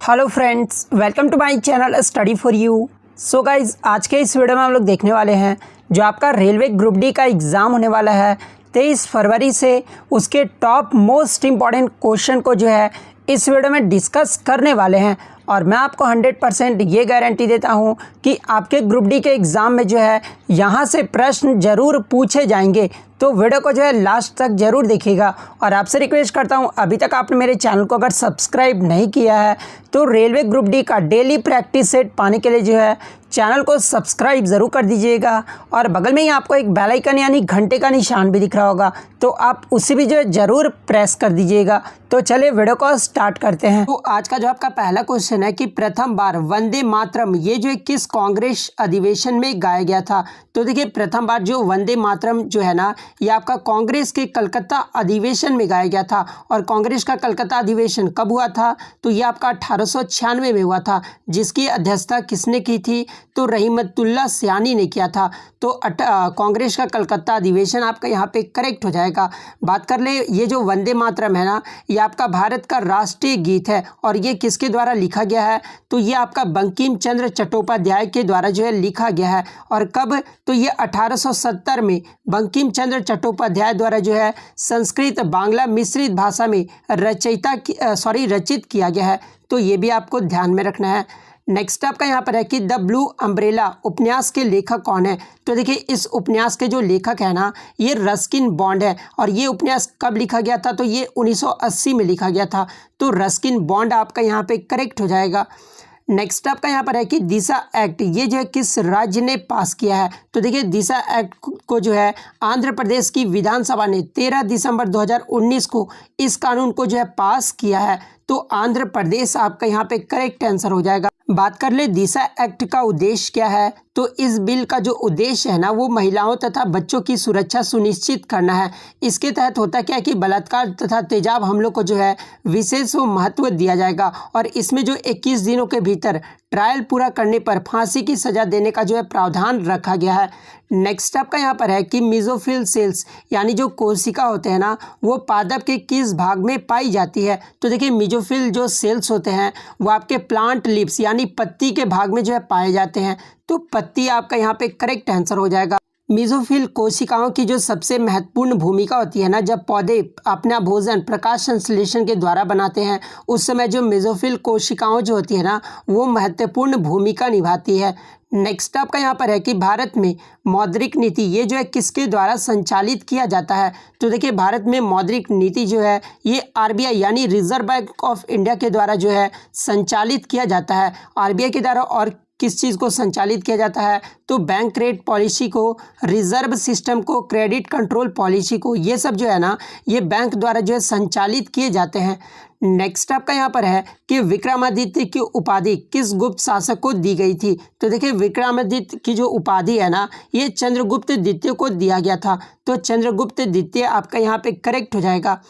Hello friends, welcome to my channel study for you. So guys, आज के इस video में हम लोग देखने वाले हैं जो आपका रेलवे ग्रुप डी का एग्ज़ाम होने वाला है 23 फरवरी से, उसके टॉप मोस्ट इम्पॉर्टेंट क्वेश्चन को जो है इस वीडियो में डिस्कस करने वाले हैं। और मैं आपको 100% ये गारंटी देता हूँ कि आपके ग्रुप डी के एग्ज़ाम में जो है यहाँ से प्रश्न ज़रूर पूछे जाएंगे। तो वीडियो को जो है लास्ट तक ज़रूर देखिएगा। और आपसे रिक्वेस्ट करता हूँ, अभी तक आपने मेरे चैनल को अगर सब्सक्राइब नहीं किया है तो रेलवे ग्रुप डी का डेली प्रैक्टिस सेट पाने के लिए जो है चैनल को सब्सक्राइब ज़रूर कर दीजिएगा। और बगल में ही आपको एक बेल आइकन यानी घंटे का निशान भी दिख रहा होगा, तो आप उसे भी जो है ज़रूर प्रेस कर दीजिएगा। तो चलिए वीडियो को स्टार्ट करते हैं। तो आज का जो आपका पहला क्वेश्चन है कि प्रथम बार वंदे मातरम ये जो है किस कांग्रेस अधिवेशन में गाया गया था। तो देखिए, प्रथम बार जो वंदे मातरम जो है ना, ये आपका कांग्रेस के कलकत्ता अधिवेशन में गाया गया था। और कांग्रेस का कलकत्ता अधिवेशन कब हुआ था? तो ये आपका 1896 में हुआ था। जिसकी अध्यक्षता किसने की थी? तो रहीमतुल्लाह सयानी ने किया था। तो कांग्रेस का कलकत्ता अधिवेशन आपका यहाँ पे करेक्ट हो जाएगा। बात कर ले, ये जो वंदे मातरम है ना, ये आपका भारत का राष्ट्रीय गीत है। और ये किसके द्वारा लिखा गया है? तो ये आपका बंकिम चंद्र चट्टोपाध्याय के द्वारा जो है लिखा गया है। और कब? तो ये 1870 में बंकिम चंद्र चट्टोपाध्याय द्वारा जो है संस्कृत बांग्ला मिश्रित भाषा में रचित किया गया है। तो ये भी आपको ध्यान में रखना है। नेक्स्ट आपका यहाँ पर है कि द ब्लू अम्ब्रेला उपन्यास के लेखक कौन है? तो देखिए, इस उपन्यास के जो लेखक है ना, ये रस्किन बॉन्ड है। और ये उपन्यास कब लिखा गया था? तो ये 1980 में लिखा गया था। तो रस्किन बॉन्ड आपका यहाँ पे करेक्ट हो जाएगा। नेक्स्ट आपका यहाँ पर है कि दिशा एक्ट ये जो है किस राज्य ने पास किया है? तो देखिए, दिशा एक्ट को जो है आंध्र प्रदेश की विधानसभा ने 13 दिसंबर 2019 को इस कानून को जो है पास किया है। तो आंध्र प्रदेश आपका यहाँ पे करेक्ट आंसर हो जाएगा। बात कर ले दिशा एक्ट का उद्देश्य क्या है? तो इस बिल का जो उद्देश्य है ना, वो महिलाओं तथा बच्चों की सुरक्षा सुनिश्चित करना है। इसके तहत होता क्या है कि बलात्कार तथा तेजाब हमलों को जो है विशेष महत्व दिया जाएगा। और इसमें जो 21 दिनों के भीतर ट्रायल पूरा करने पर फांसी की सजा देने का जो है प्रावधान रखा गया है। नेक्स्ट आपका यहाँ पर है कि मेसोफिल सेल्स यानी जो कोशिका होते हैं ना, वो पादप के किस भाग में पाई जाती है? तो देखिए, मेसोफिल जो सेल्स होते हैं वो आपके प्लांट लिप्स यानी पत्ती के भाग में जो है पाए जाते हैं। तो पत्ती आपका यहाँ पे करेक्ट आंसर हो जाएगा। मेसोफिल कोशिकाओं की जो सबसे महत्वपूर्ण भूमिका होती है ना, जब पौधे अपना भोजन प्रकाश संश्लेषण के द्वारा बनाते हैं, उस समय जो मेसोफिल कोशिकाओं जो होती है ना, वो महत्वपूर्ण भूमिका निभाती है। नेक्स्ट आपका यहाँ पर है कि भारत में मौद्रिक नीति ये जो है किसके द्वारा संचालित किया जाता है? तो देखिए, भारत में मौद्रिक नीति जो है ये आरबीआई यानी रिजर्व बैंक ऑफ इंडिया के द्वारा जो है संचालित किया जाता है। आरबीआई के द्वारा और किस चीज़ को संचालित किया जाता है? तो बैंक रेट पॉलिसी को, रिजर्व सिस्टम को, क्रेडिट कंट्रोल पॉलिसी को, ये सब जो है ना, ये बैंक द्वारा जो है संचालित किए जाते हैं। नेक्स्ट आपका यहाँ पर है कि विक्रमादित्य की उपाधि किस गुप्त शासक को दी गई थी? तो देखिए, विक्रमादित्य की जो उपाधि है ना, ये चंद्रगुप्त द्वितीय को दिया गया था। तो चंद्रगुप्त द्वितीय आपका यहाँ पे करेक्ट हो जाएगा।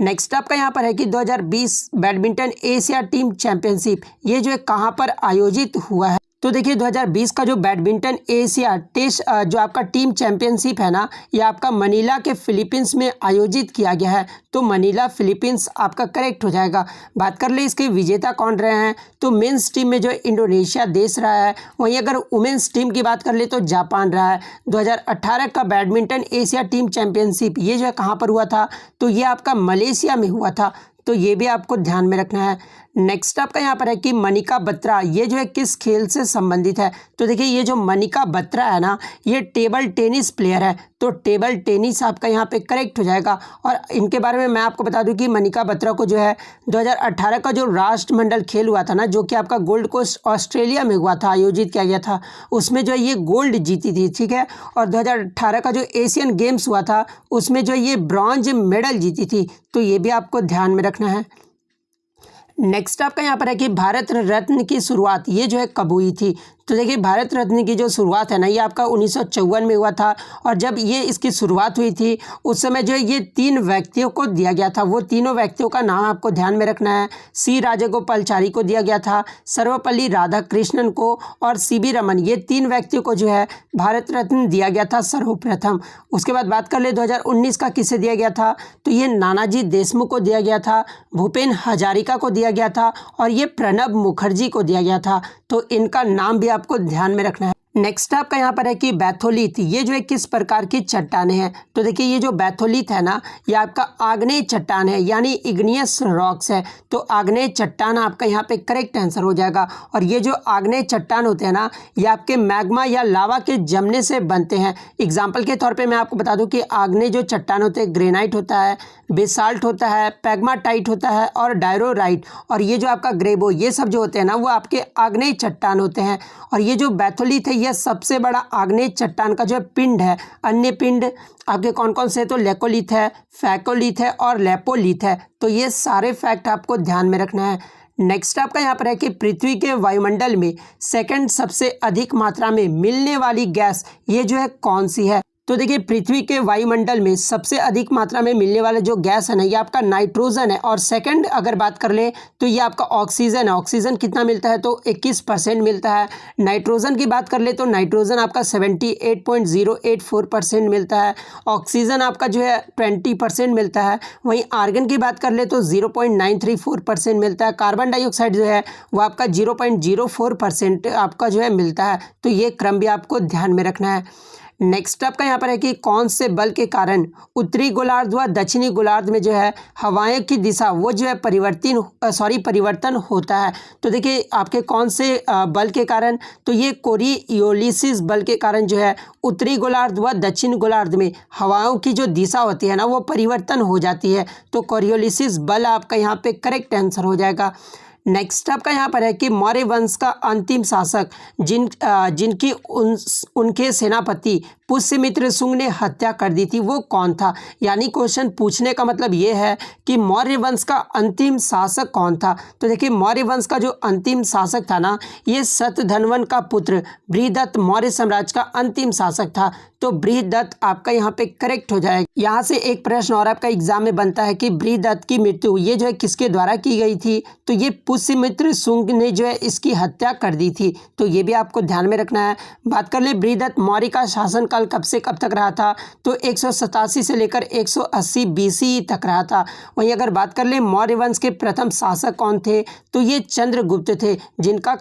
नेक्स्ट आपका यहाँ पर है कि 2020 बैडमिंटन एशिया टीम चैंपियनशिप ये जो है कहाँ पर आयोजित हुआ है? तो देखिए, 2020 का जो बैडमिंटन एशिया टेस्ट जो आपका टीम चैंपियनशिप है ना, ये आपका मनीला के फिलीपींस में आयोजित किया गया है। तो मनीला फिलीपींस आपका करेक्ट हो जाएगा। बात कर ले इसके विजेता कौन रहे हैं? तो मेंस टीम में जो इंडोनेशिया देश रहा है, वहीं अगर वुमेन्स टीम की बात कर ले तो जापान रहा है। 2018 का बैडमिंटन एशिया टीम चैंपियनशिप ये जो है कहाँ पर हुआ था? तो ये आपका मलेशिया में हुआ था। तो ये भी आपको ध्यान में रखना है। नेक्स्ट आपका यहाँ पर है कि मनिका बत्रा ये जो है किस खेल से संबंधित है? तो देखिए, ये जो मनिका बत्रा है ना, ये टेबल टेनिस प्लेयर है। तो टेबल टेनिस आपका यहाँ पे करेक्ट हो जाएगा। और इनके बारे में मैं आपको बता दूं कि मनिका बत्रा को जो है 2018 का जो राष्ट्रमंडल खेल हुआ था ना, जो कि आपका गोल्ड कोस्ट ऑस्ट्रेलिया में हुआ था, आयोजित किया गया था, उसमें जो है ये गोल्ड जीती थी, ठीक है। और 2018 का जो एशियन गेम्स हुआ था, उसमें जो ये ब्रॉन्ज मेडल जीती थी। तो ये भी आपको ध्यान में रखना है। नेक्स्ट आपका यहाँ पर है कि भारत रत्न की शुरुआत ये जो है कब हुई थी? तो देखिए भारत रत्न की जो शुरुआत है ना, ये आपका 1954 में हुआ था। और जब ये इसकी शुरुआत हुई थी उस समय जो है ये 3 व्यक्तियों को दिया गया था। वो तीनों व्यक्तियों का नाम आपको ध्यान में रखना है। सी राजगोपालाचारी को दिया गया था, सर्वपल्ली राधाकृष्णन को और सीवी रमन, ये 3 व्यक्तियों को जो है भारत रत्न दिया गया था सर्वप्रथम। उसके बाद बात कर ले 2019 का किसे दिया गया था, तो ये नानाजी देशमुख को दिया गया था, भूपेन हजारिका को दिया गया था और ये प्रणब मुखर्जी को दिया गया था। तो इनका नाम भी आपको ध्यान में रखना है। नेक्स्ट आपका यहाँ पर है कि बैथोलिथ, ये जो है किस प्रकार की चट्टानें हैं। तो देखिए ये जो बैथोलिथ है ना, ये आपका आग्नेय चट्टान है, यानी इग्नियस रॉक्स है। तो आग्नेय चट्टान आपका यहाँ पे करेक्ट आंसर हो जाएगा। और ये जो आग्नेय चट्टान होते हैं ना, ये आपके मैग्मा या लावा के जमने से बनते हैं। एग्जाम्पल के तौर पर मैं आपको बता दूँ कि आग्नेय जो चट्टान होते हैं, ग्रेनाइट होता है, बेसाल्ट होता है, पैग्माटाइट होता है और डायरोराइट, और ये जो आपका ग्रेबो, ये सब जो होते हैं ना, वो आपके आग्नेय चट्टान होते हैं। और ये जो बैथोलिथ है, यह सबसे बड़ा आग्नेय चट्टान का जो है पिंड है। अन्य पिंड आपके कौन कौन से, तो लेकोलिथ है, फैकोलिथ है और लेपोलिथ है। तो ये सारे फैक्ट आपको ध्यान में रखना है। नेक्स्ट आपका यहाँ पर है कि पृथ्वी के वायुमंडल में सेकंड सबसे अधिक मात्रा में मिलने वाली गैस ये जो है कौन सी है। तो देखिए पृथ्वी के वायुमंडल में सबसे अधिक मात्रा में मिलने वाला जो गैस है ना, ये आपका नाइट्रोजन है। और सेकंड अगर बात कर ले तो ये आपका ऑक्सीजन है। ऑक्सीजन कितना मिलता है, तो 21% मिलता है। नाइट्रोजन की बात कर ले तो नाइट्रोजन आपका 78.084% मिलता है। ऑक्सीजन आपका जो है 20% मिलता है। वहीं आर्गन की बात कर ले तो 0.934% मिलता है। कार्बन डाइऑक्साइड जो है वो आपका 0.04% आपका जो है मिलता है। तो ये क्रम भी आपको ध्यान में रखना है। नेक्स्ट आपका यहाँ पर है कि कौन से बल के कारण उत्तरी गोलार्ध व दक्षिणी गोलार्ध में जो है हवाएं की दिशा वो जो है परिवर्तन होता है। तो देखिए आपके कौन से बल के कारण, तो ये कोरियोलिसिस बल के कारण जो है उत्तरी गोलार्ध व दक्षिण गोलार्ध में हवाओं की जो दिशा होती है ना, वो परिवर्तन हो जाती है। तो कोरियोलिसिस बल आपका यहाँ पे करेक्ट आंसर हो जाएगा। नेक्स्ट आपका यहाँ पर है कि मौर्य वंश का अंतिम शासक जिनकी उनके सेनापति पुष्यमित्र शुंग ने हत्या कर दी थी, वो कौन था। यानी क्वेश्चन पूछने का मतलब ये है कि मौर्य वंश का अंतिम शासक कौन था। तो देखिए मौर्य वंश का जो अंतिम शासक था ना, ये शतधन्वन का पुत्र बृहदत्त मौर्य साम्राज्य का अंतिम शासक था। तो बृहदत्त आपका यहाँ पे करेक्ट हो जाएगा। यहाँ से एक प्रश्न और आपका एग्जाम में बनता है कि बृहदत्त की मृत्यु ये जो है किसके द्वारा की गई थी, तो ये पुष्यमित्र शुंग ने जो है इसकी हत्या कर दी थी। तो ये भी आपको ध्यान में रखना है। बात कर ले बृहदत्त मौर्य का शासनकाल कब से कब तक रहा था, तो 187 से लेकर 180 BCE तक रहा था। वहीं अगर बात कर ले मौर्य वंश के प्रथम शासक कौन थे, तो ये चंद्रगुप्त थे, जिनका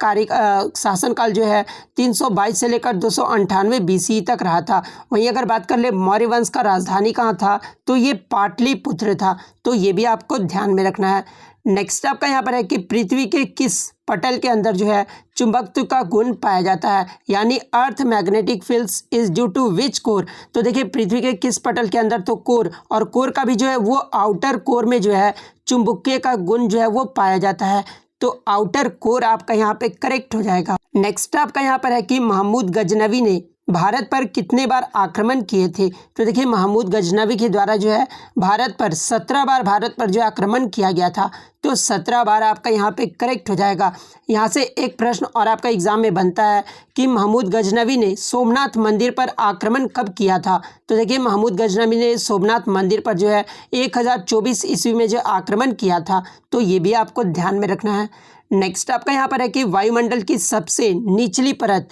शासनकाल जो है 322 से लेकर 298 BCE तक रहा था। वहीं अगर बात कर ले मौर्य वंश का राजधानी कहाँ था, तो ये पाटलिपुत्र था। तो ये भी आपको ध्यान में रखना है। नेक्स्ट आपका यहाँ पर है कि पृथ्वी के किस पटल के अंदर जो है चुंबकत्व का गुण पाया जाता है, यानी earth magnetic fields is due to which core. तो देखिए पृथ्वी के किस पटल के अंदर, तो कोर, और कोर का भी जो है वो आउटर कोर में जो है चुंबकीय का गुण जो है वो पाया जाता है। तो आउटर कोर आपका यहाँ पे करेक्ट हो जाएगा। नेक्स्ट आपका यहाँ पर है कि महमूद गजनवी ने भारत पर कितने बार आक्रमण किए थे। तो देखिए महमूद गजनवी के द्वारा जो है भारत पर 17 बार भारत पर जो आक्रमण किया गया था। तो 17 बार आपका यहाँ पे करेक्ट हो जाएगा। यहाँ से एक प्रश्न और आपका एग्जाम में बनता है कि महमूद गजनवी ने सोमनाथ मंदिर पर आक्रमण कब किया था। तो देखिए महमूद गजनवी ने सोमनाथ मंदिर पर जो है 1024 ईस्वी में जो आक्रमण किया था। तो ये भी आपको ध्यान में रखना है। नेक्स्ट आपका यहाँ पर है कि वायुमंडल की सबसे निचली परत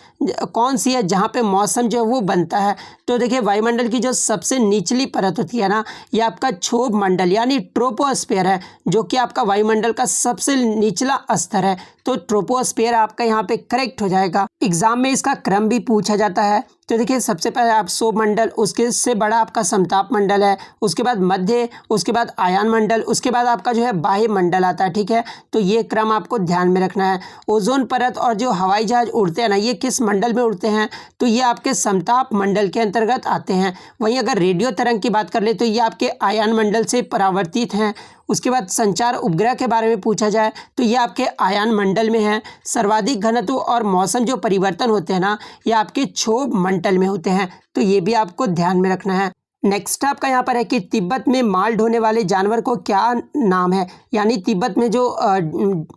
कौन सी है जहाँ पे मौसम जो है वो बनता है। तो देखिए वायुमंडल की जो सबसे निचली परत होती है ना, ये आपका क्षोभ मंडल यानी ट्रोपोस्फेयर है, जो कि आपका वायुमंडल का सबसे निचला स्तर है। तो ट्रोपोस्फेयर आपका यहाँ पे करेक्ट हो जाएगा। एग्जाम में इसका क्रम भी पूछा जाता है। तो देखिए सबसे पहले आप क्षोभ मंडल, उसके से बड़ा आपका समताप मंडल है, उसके बाद मध्य, उसके बाद आयन मंडल, उसके बाद आपका जो है बाह्य मंडल आता है। ठीक है, तो ये क्रम आपको ध्यान में रखना है। ओजोन परत और जो हवाई जहाज उड़ते हैं ना, ये किस मंडल में उड़ते हैं, तो ये आपके समताप मंडल के अंतर्गत आते हैं। वहीं अगर रेडियो तरंग की बात कर ले तो ये आपके आयन मंडल से परावर्तित हैं। उसके बाद संचार उपग्रह के बारे में पूछा जाए तो ये आपके आयन मंडल में है। सर्वाधिक घनत्व और मौसम जो परिवर्तन होते हैं ना, ये आपके क्षोभ मंडल में होते हैं। तो ये भी आपको ध्यान में रखना है। नेक्स्ट आपका यहाँ पर है कि तिब्बत में माल ढोने वाले जानवर को क्या नाम है, यानी तिब्बत में जो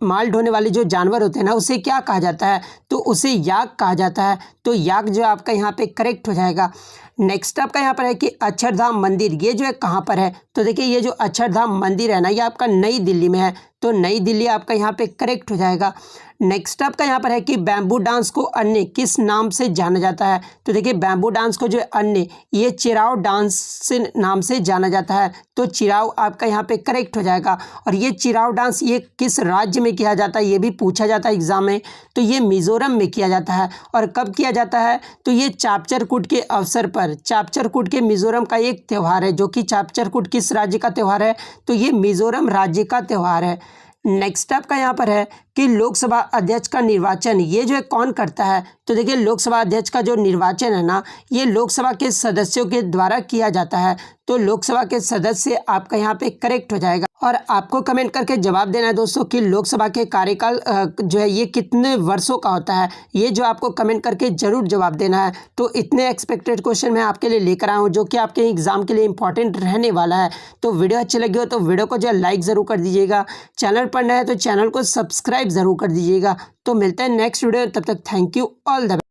माल ढोने वाले जो जानवर होते हैं ना उसे क्या कहा जाता है, तो उसे याक कहा जाता है। तो याक जो आपका यहाँ पे करेक्ट हो जाएगा। नेक्स्ट आपका यहाँ पर है कि अक्षरधाम मंदिर ये जो है कहाँ पर है, तो देखिए ये जो अक्षरधाम मंदिर है ना ये आपका नई दिल्ली में है, तो नई दिल्ली आपका यहाँ पे करेक्ट हो जाएगा। नेक्स्ट आपका यहाँ पर है कि बैम्बू डांस को अन्य किस नाम से जाना जाता है, तो देखिए बैम्बू डांस को जो है अन्य ये चिराव डांस से नाम से जाना जाता है, तो चिराव आपका यहाँ पे करेक्ट हो जाएगा। और ये चिराव डांस ये किस राज्य में किया जाता है ये भी पूछा जाता है एग्जाम में, तो ये मिजोरम में किया जाता है। और कब किया जाता है, तो ये चापचरकूट के अवसर पर, चापचरकूट के मिजोरम का एक त्यौहार है, जो कि चापचरकूट किस राज्य का त्यौहार है, तो ये मिजोरम राज्य का त्यौहार है। नेक्स्ट आपका यहाँ पर है कि लोकसभा अध्यक्ष का निर्वाचन ये जो है कौन करता है, तो देखिए लोकसभा अध्यक्ष का जो निर्वाचन है ना ये लोकसभा के सदस्यों के द्वारा किया जाता है, तो लोकसभा के सदस्य आपका यहाँ पे करेक्ट हो जाएगा। और आपको कमेंट करके जवाब देना है दोस्तों कि लोकसभा के कार्यकाल जो है ये कितने वर्षों का होता है, ये जो आपको कमेंट करके जरूर जवाब देना है। तो इतने एक्सपेक्टेड क्वेश्चन मैं आपके लिए लेकर आया हूँ जो कि आपके एग्जाम के लिए इंपॉर्टेंट रहने वाला है। तो वीडियो अच्छी लगी हो तो वीडियो को जो है लाइक ज़रूर कर दीजिएगा, चैनल पर नया है तो चैनल को सब्सक्राइब ज़रूर कर दीजिएगा। तो मिलते हैं नेक्स्ट वीडियो, तब तक thank you, all the best.